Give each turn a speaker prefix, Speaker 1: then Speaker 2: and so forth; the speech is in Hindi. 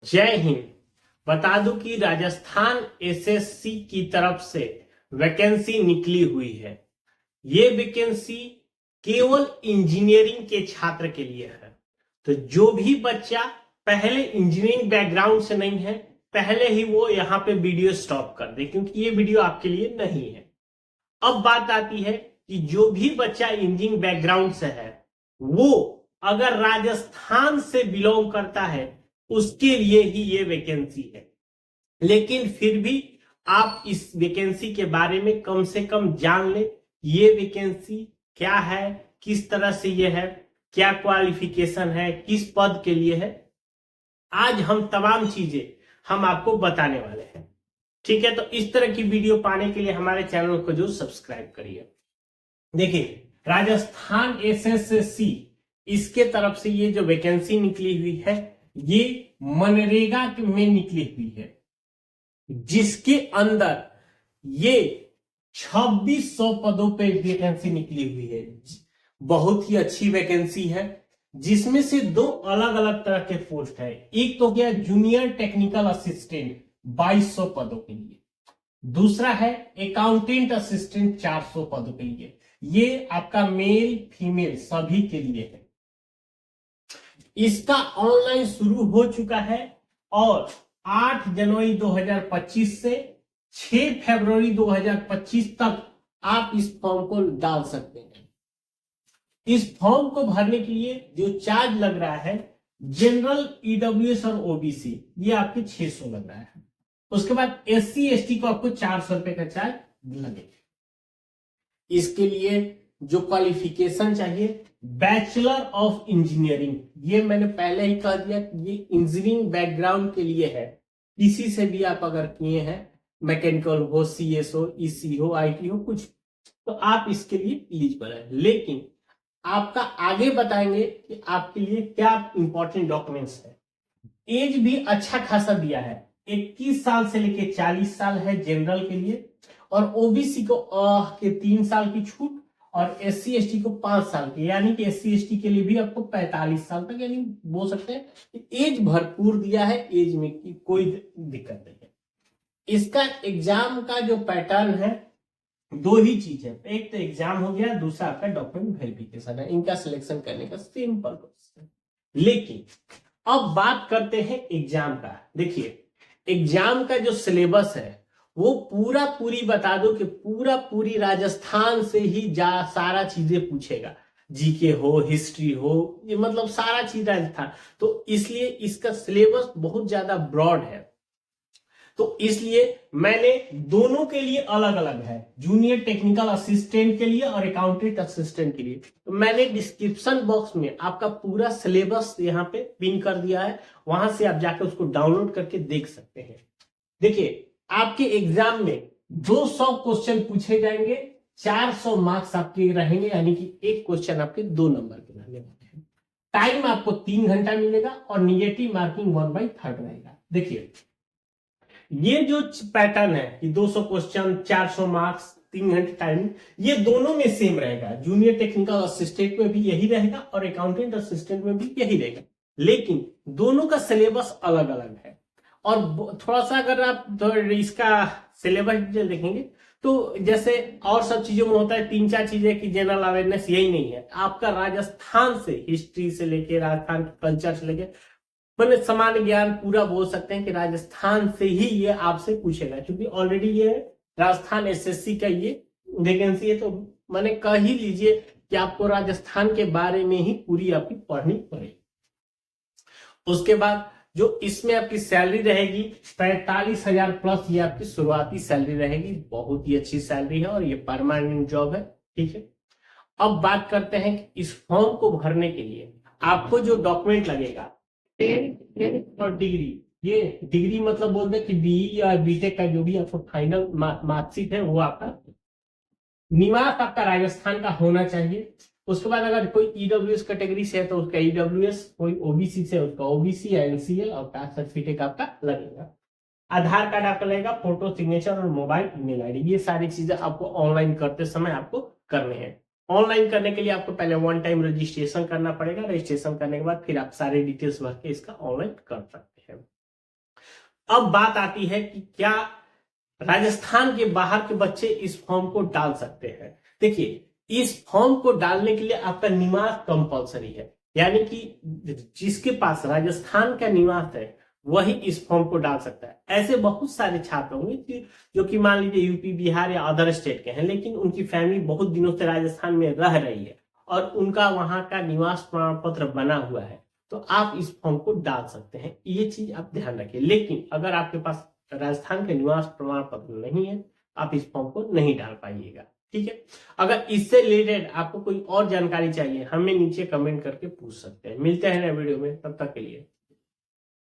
Speaker 1: जय हिंद। बता दूं कि राजस्थान एसएससी की तरफ से वैकेंसी निकली हुई है। ये वैकेंसी केवल इंजीनियरिंग के छात्र के लिए है। तो जो भी बच्चा पहले इंजीनियरिंग बैकग्राउंड से नहीं है, पहले ही वो यहाँ पे वीडियो स्टॉप कर दे, क्योंकि ये वीडियो आपके लिए नहीं है। अब बात आती है कि जो भी बच्चा इंजीनियरिंग बैकग्राउंड से है, वो अगर राजस्थान से बिलोंग करता है, उसके लिए ही ये वैकेंसी है। लेकिन फिर भी आप इस वैकेंसी के बारे में कम से कम जान ले। ये वैकेंसी क्या है, किस तरह से ये है, क्या क्वालिफिकेशन है, किस पद के लिए है, आज हम तमाम चीजें हम आपको बताने वाले हैं। ठीक है, तो इस तरह की वीडियो पाने के लिए हमारे चैनल को जो सब्सक्राइब करिए। देखिए, राजस्थान एसएससी इसके तरफ से ये जो वैकेंसी निकली हुई है, ये मनरेगा में निकली हुई है, जिसके अंदर ये 2600 पदों पे वैकेंसी निकली हुई है। बहुत ही अच्छी वैकेंसी है, जिसमें से दो अलग अलग तरह के पोस्ट है। एक तो क्या, जूनियर टेक्निकल असिस्टेंट 2200 पदों के लिए। दूसरा है अकाउंटेंट असिस्टेंट 400 पदों के लिए। ये आपका मेल फीमेल सभी के लिए है। इसका ऑनलाइन शुरू हो चुका है और 8 जनवरी 2025 से 6 फरवरी 2025 तक आप इस फॉर्म को डाल सकते हैं। इस फॉर्म को भरने के लिए जो चार्ज लग रहा है, जनरल, ईडब्ल्यूएस और ओबीसी, ये आपके 600 लग रहा है। उसके बाद एससी एसटी को आपको 400 रुपए का चार्ज लगेगा। इसके लिए जो क्वालिफिकेशन चाहिए, बैचलर ऑफ इंजीनियरिंग, ये मैंने पहले ही कह दिया कि ये इंजीनियरिंग बैकग्राउंड के लिए है। किसी से भी आप अगर किए हैं, मैकेनिकल हो, सीएस हो, ईसी हो, आईटी हो, कुछ, तो आप इसके लिए एलिजिबल है। लेकिन आपका आगे बताएंगे कि आपके लिए क्या इंपॉर्टेंट डॉक्यूमेंट्स है। एज भी अच्छा खासा दिया है, 21 साल से लेके 40 साल है जनरल के लिए, और ओबीसी को के 3 साल की छूट, और एससी एसटी को 5 साल की, यानी कि एससी एसटी के लिए भी आपको 45 साल तक, यानी बोल सकते हैं कि एज भरपूर दिया है। एज में की कोई दिक्कत नहीं है। इसका एग्जाम का जो पैटर्न है, दो ही चीज है। एक तो एग्जाम हो गया, दूसरा आपका डॉक्यूमेंट वेरिफिकेशन है। इनका सिलेक्शन करने का सिंपल प्रोसेस है। लेकिन अब बात करते हैं एग्जाम का। देखिए, एग्जाम का जो सिलेबस है, वो पूरी बता दो कि पूरी राजस्थान से ही सारा चीजें पूछेगा। जीके हो, हिस्ट्री हो, ये मतलब सारा चीज राजस्थान। तो इसलिए इसका सिलेबस बहुत ज्यादा ब्रॉड है। तो इसलिए मैंने दोनों के लिए अलग अलग है, जूनियर टेक्निकल असिस्टेंट के लिए और अकाउंटेंट असिस्टेंट के लिए। तो मैंने डिस्क्रिप्शन बॉक्स में आपका पूरा सिलेबस यहाँ पे पिन कर दिया है, वहां से आप जाकर उसको डाउनलोड करके देख सकते हैं। देखिए, आपके एग्जाम में 200 क्वेश्चन पूछे जाएंगे, 400 मार्क्स आपके रहेंगे, यानी कि एक क्वेश्चन आपके 2 नंबर के रहने वाले हैं। टाइम आपको 3 घंटा मिलेगा और निगेटिव मार्किंग 1/3 रहेगा। देखिए, ये जो पैटर्न है कि 200 क्वेश्चन, 400 मार्क्स, 3 घंटे टाइम, ये दोनों में सेम रहेगा। जूनियर टेक्निकल असिस्टेंट में भी यही रहेगा और अकाउंटेंट असिस्टेंट में भी यही रहेगा। लेकिन दोनों का सिलेबस अलग अलग है। और थोड़ा सा अगर आप इसका सिलेबस डिटेल देखेंगे, तो जैसे और सब चीजों में होता है 3-4 चीजें की जनरल अवेयरनेस, यही नहीं है। आपका राजस्थान से, हिस्ट्री से लेके, राजस्थान के कल्चर से लेके, मैंने सामान्य ज्ञान पूरा बोल सकते हैं कि राजस्थान से ही ये आपसे पूछेगा, क्योंकि ऑलरेडी ये राजस्थान एसएससी का ये वैकेंसी है। तो मैंने कह ही लीजिए कि आपको राजस्थान के बारे में ही पूरी आपकी पढ़नी पड़ेगी। उसके बाद जो इसमें आपकी सैलरी रहेगी 45,000 प्लस, ये आपकी शुरुआती सैलरी रहेगी। बहुत ही अच्छी सैलरी है और ये परमानेंट जॉब है। ठीक है, अब बात करते हैं कि इस फॉर्म को भरने के लिए आपको जो डॉक्यूमेंट लगेगा, 10 और डिग्री। ये डिग्री मतलब बोलते हैं कि बीई या बीटेक का जो भी आपको फाइनल मार्कशीट है, वो आपका निवास आपका राजस्थान का होना चाहिए। उसके बाद अगर कोई ईडब्ल्यूएस कैटेगरी से है तो उसका ईडब्ल्यूएस, कोई ओबीसी से उसका ओबीसी या एनसीएल, और कास्ट सर्टिफिकेट आपका लगेगा। आधार कार्ड आपका लगेगा, फोटो, सिग्नेचर और मोबाइल ईमेल आईडी। ये सारी चीजें आपको ऑनलाइन करते समय आपको करने हैं। ऑनलाइन करने के लिए आपको पहले 1 टाइम रजिस्ट्रेशन करना पड़ेगा। रजिस्ट्रेशन करने के बाद फिर आप सारे डिटेल्स भर के इसका ऑनलाइन कर सकते हैं। अब बात आती है कि क्या राजस्थान के बाहर के बच्चे इस फॉर्म को डाल सकते हैं। देखिए, इस फॉर्म को डालने के लिए आपका निवास कंपलसरी है, यानी कि जिसके पास राजस्थान का निवास है वही इस फॉर्म को डाल सकता है। ऐसे बहुत सारे छात्र होंगे जो कि मान लीजिए यूपी, बिहार या अदर स्टेट के हैं, लेकिन उनकी फैमिली बहुत दिनों से राजस्थान में रह रही है और उनका वहां का निवास प्रमाण पत्र बना हुआ है, तो आप इस फॉर्म को डाल सकते हैं। ये चीज आप ध्यान रखिए। लेकिन अगर आपके पास राजस्थान का निवास प्रमाण पत्र नहीं है, आप इस फॉर्म को नहीं डाल पाइएगा। ठीक है। अगर इससे रिलेटेड आपको कोई और जानकारी चाहिए, हमें नीचे कमेंट करके पूछ सकते हैं। मिलते हैं नए वीडियो में, तब तक के लिए।